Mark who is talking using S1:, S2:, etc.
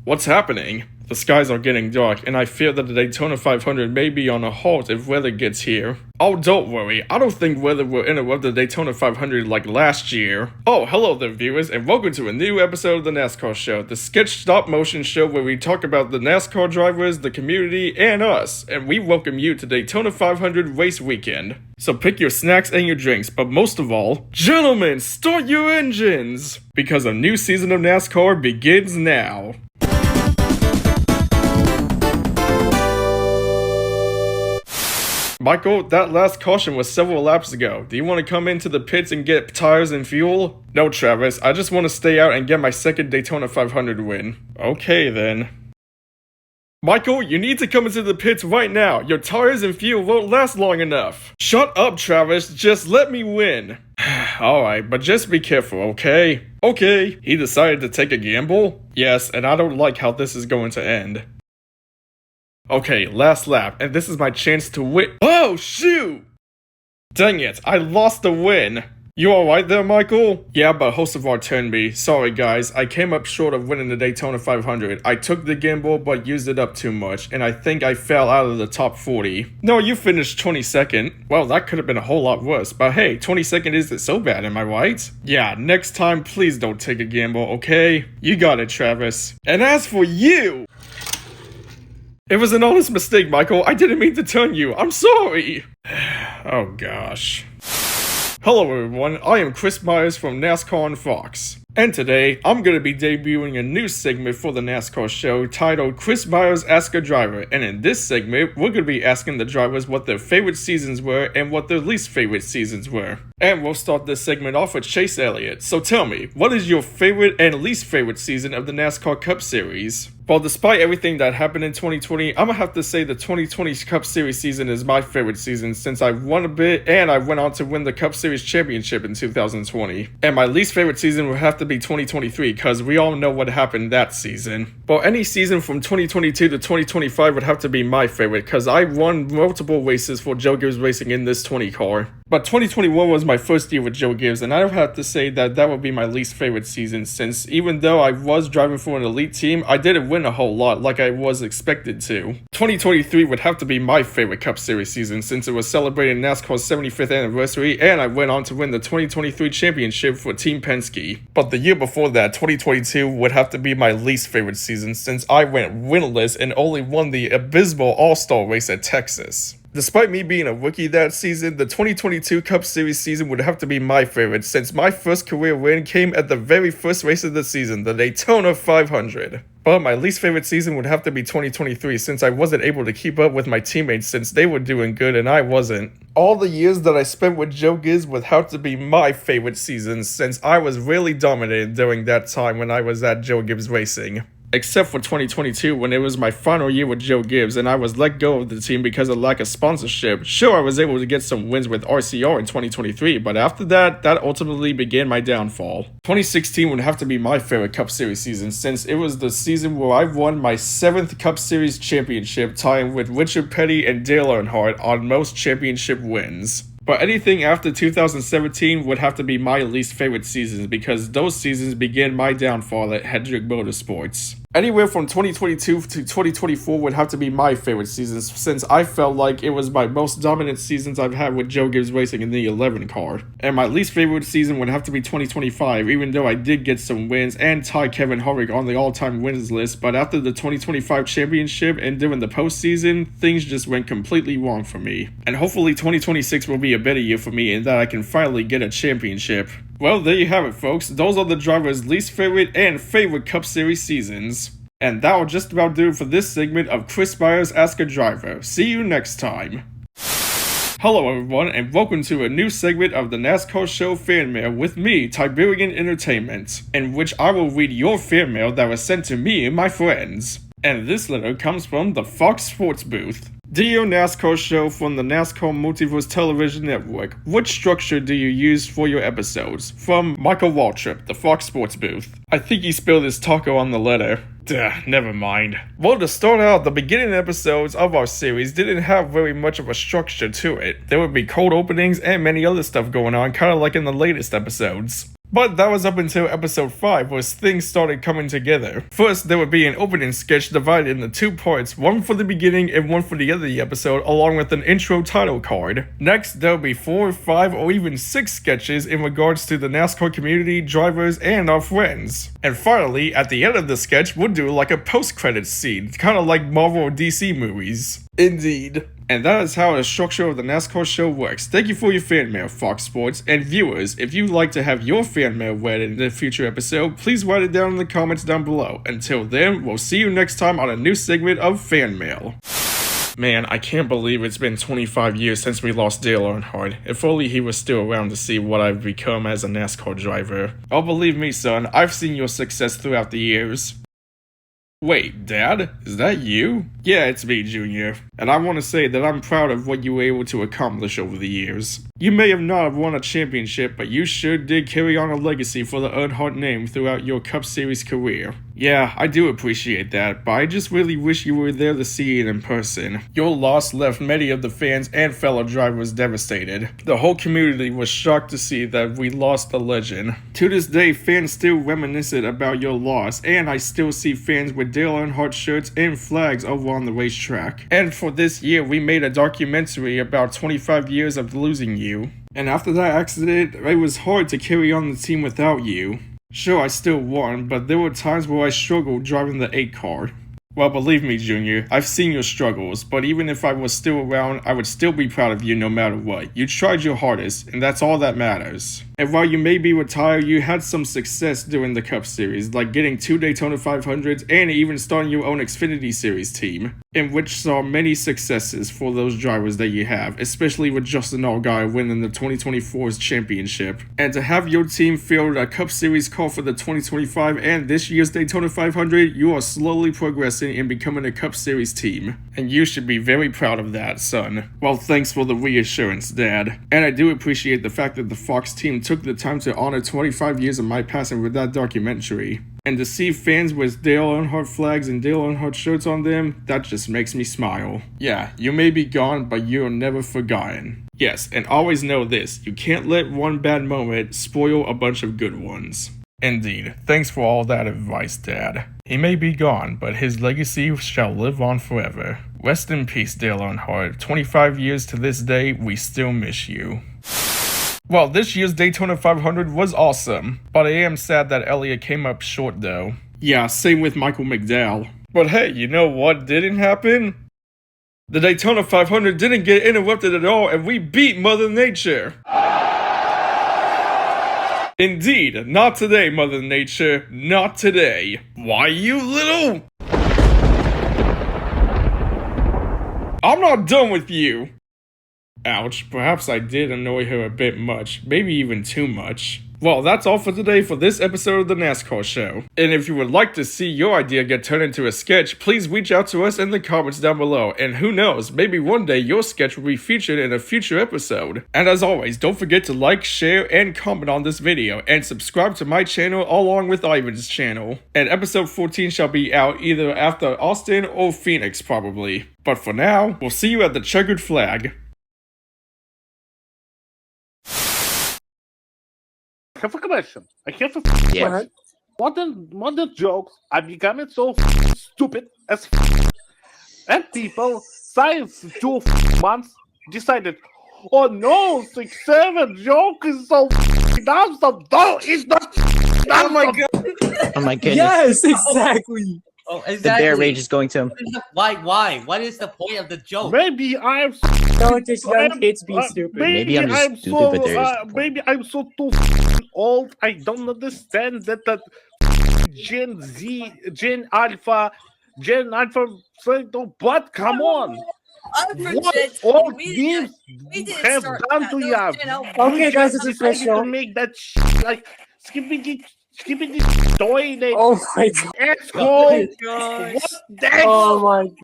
S1: What's happening? The skies are getting dark, and I fear that the Daytona 500 may be on a halt if weather gets here. Oh, don't worry, I don't think weather will interrupt the Daytona 500 like last year. Oh, hello there viewers, and welcome to a new episode of the NASCAR Show, the sketch stop-motion show where we talk about the NASCAR drivers, the community, and us, and we welcome you to Daytona 500 race weekend. So pick your snacks and your drinks, but most of all, gentlemen, start your engines! Because a new season of NASCAR begins now. Michael, that last caution was several laps ago. Do you want to come into the pits and get tires and fuel? No, Travis, I just want to stay out and get my second Daytona 500 win. Okay, then. Michael, you need to come into the pits right now. Your tires and fuel won't last long enough. Shut up, Travis. Just let me win. Alright, but just be careful, okay? Okay. He decided to take a gamble? Yes, and I don't like how this is going to end. Okay, last lap, and this is my chance to win. Oh, shoot! Dang it, I lost the win. You alright there, Michael? Yeah, but Hocevar turned me. Sorry, guys, I came up short of winning the Daytona 500. I took the gamble, but used it up too much, and I think I fell out of the top 40. No, you finished 22nd. Well, that could have been a whole lot worse, but hey, 22nd isn't so bad, am I right? Yeah, next time, please don't take a gamble, okay? You got it, Travis. And as for you... It was an honest mistake, Michael. I didn't mean to turn you. I'm sorry. Oh, gosh. Hello, everyone. I am Chris Myers from NASCAR on Fox. And today, I'm going to be debuting a new segment for the NASCAR show titled Chris Myers Ask a Driver. And in this segment, we're going to be asking the drivers what their favorite seasons were and what their least favorite seasons were. And we'll start this segment off with Chase Elliott. So tell me, what is your favorite and least favorite season of the NASCAR Cup Series? Well, despite everything that happened in 2020, I'm gonna have to say the 2020 Cup Series season is my favorite season since I won a bit and I went on to win the Cup Series championship in 2020. And my least favorite season would have to be 2023 because we all know what happened that season. But any season from 2022 to 2025 would have to be my favorite because I won multiple races for Joe Gibbs Racing in this 20 car. But 2021 was my first year with Joe Gibbs, and I would have to say that that would be my least favorite season since even though I was driving for an elite team, I didn't win a whole lot like I was expected to. 2023 would have to be my favorite Cup Series season since it was celebrating NASCAR's 75th anniversary and I went on to win the 2023 championship for Team Penske. But the year before that, 2022 would have to be my least favorite season since I went winless and only won the abysmal All-Star race at Texas. Despite me being a rookie that season, the 2022 Cup Series season would have to be my favorite since my first career win came at the very first race of the season, the Daytona 500. But my least favorite season would have to be 2023 since I wasn't able to keep up with my teammates since they were doing good and I wasn't. All the years that I spent with Joe Gibbs would have to be my favorite seasons since I was really dominated during that time when I was at Joe Gibbs Racing. Except for 2022 when it was my final year with Joe Gibbs and I was let go of the team because of lack of sponsorship. Sure, I was able to get some wins with RCR in 2023, but after that ultimately began my downfall. 2016 would have to be my favorite Cup Series season since it was the season where I won my 7th Cup Series championship, tying with Richard Petty and Dale Earnhardt on most championship wins. But anything after 2017 would have to be my least favorite seasons because those seasons began my downfall at Hendrick Motorsports. Anywhere from 2022 to 2024 would have to be my favorite seasons since I felt like it was my most dominant seasons I've had with Joe Gibbs Racing in the 11 car. And my least favorite season would have to be 2025 even though I did get some wins and tie Kevin Harvick on the all-time wins list, but after the 2025 championship and during the postseason, things just went completely wrong for me. And hopefully 2026 will be a better year for me in that I can finally get a championship. Well, there you have it, folks. Those are the drivers' least favorite and favorite Cup Series seasons. And that will just about do it for this segment of Chris Myers Ask a Driver. See you next time. Hello everyone, and welcome to a new segment of the NASCAR Show Fan Mail with me, Tiberian Entertainment, in which I will read your fan mail that was sent to me and my friends. And this letter comes from the Fox Sports booth. Dear NASCAR Show from the NASCAR Multiverse Television Network, which structure do you use for your episodes? From Michael Waltrip, the Fox Sports booth. I think he spelled his taco on the letter. Duh, never mind. Well, to start out, the beginning episodes of our series didn't have very much of a structure to it. There would be cold openings and many other stuff going on, kind of like in the latest episodes. But that was up until episode 5, where things started coming together. First, there would be an opening sketch divided into 2 parts, one for the beginning and one for the end of the episode, along with an intro title card. Next, there would be 4, 5, or even 6 sketches in regards to the NASCAR community, drivers, and our friends. And finally, at the end of the sketch, we'll do like a post-credits scene, kind of like Marvel or DC movies. Indeed. And that is how the structure of the NASCAR show works. Thank you for your fan mail, Fox Sports. And viewers, if you'd like to have your fan mail read in a future episode, please write it down in the comments down below. Until then, we'll see you next time on a new segment of Fan Mail. Man, I can't believe it's been 25 years since we lost Dale Earnhardt. If only he was still around to see what I've become as a NASCAR driver. Oh, believe me, son, I've seen your success throughout the years. Wait, Dad? Is that you? Yeah, it's me, Junior. And I want to say that I'm proud of what you were able to accomplish over the years. You may have not won a championship, but you sure did carry on a legacy for the Earnhardt name throughout your Cup Series career. Yeah, I do appreciate that, but I just really wish you were there to see it in person. Your loss left many of the fans and fellow drivers devastated. The whole community was shocked to see that we lost a legend. To this day, fans still reminiscent about your loss, and I still see fans with Dale Earnhardt shirts and flags over on the racetrack. And for this year, we made a documentary about 25 years of losing you. And after that accident, it was hard to carry on the team without you. Sure, I still won, but there were times where I struggled driving the 8 car. Well, believe me, Junior, I've seen your struggles, but even if I was still around, I would still be proud of you no matter what. You tried your hardest, and that's all that matters. And while you may be retired, you had some success during the Cup Series, like getting 2 Daytona 500s and even starting your own Xfinity Series team, in which saw many successes for those drivers that you have, especially with Justin Allgaier winning the 2024's championship. And to have your team field a Cup Series car for the 2025 and this year's Daytona 500, you are slowly progressing in becoming a Cup Series team. And you should be very proud of that, son. Well, thanks for the reassurance, Dad. And I do appreciate the fact that the Fox team took the time to honor 25 years of my passing with that documentary. And to see fans with Dale Earnhardt flags and Dale Earnhardt shirts on them, that just makes me smile. Yeah, you may be gone, but you're never forgotten. Yes, and always know this, you can't let one bad moment spoil a bunch of good ones. Indeed, thanks for all that advice, Dad. He may be gone, but his legacy shall live on forever. Rest in peace, Dale Earnhardt. 25 years to this day, we still miss you. Well, this year's Daytona 500 was awesome, but I am sad that Elliott came up short though. Yeah, same with Michael McDowell. But hey, you know what didn't happen? The Daytona 500 didn't get interrupted at all, and we beat Mother Nature. Indeed, not today, Mother Nature, not today. Why, you little... I'm not done with you. Ouch, perhaps I did annoy her a bit much, maybe even too much. Well, that's all for today for this episode of the NASCAR show. And if you would like to see your idea get turned into a sketch, please reach out to us in the comments down below. And who knows, maybe one day your sketch will be featured in a future episode. And as always, don't forget to like, share, and comment on this video, and subscribe to my channel along with Ivan's channel. And episode 14 shall be out either after Austin or Phoenix probably. But for now, we'll see you at the checkered flag.
S2: I have a question. I have a
S3: Yes.
S2: modern jokes are becoming so stupid as and people since 2 months decided, oh no, 6-7 joke is so awesome. No, it's not.
S3: Oh my god. Oh my goodness.
S4: Yes, exactly.
S5: Oh,
S3: The
S5: exactly.
S3: bear rage is going to him.
S5: Why? What is the point of the joke?
S2: Maybe I'm
S4: No, just young kids being stupid.
S3: Maybe I'm just stupid, but there is no point.
S2: maybe I'm so too old. I don't understand that Gen Z, Gen Alpha, but come on. What all games have done to you?
S4: Okay, guys, it's official.
S2: To make that like skipping toilet.
S4: Oh my god.
S2: Asshole.
S5: gosh.
S2: What the heck?
S4: Oh my god.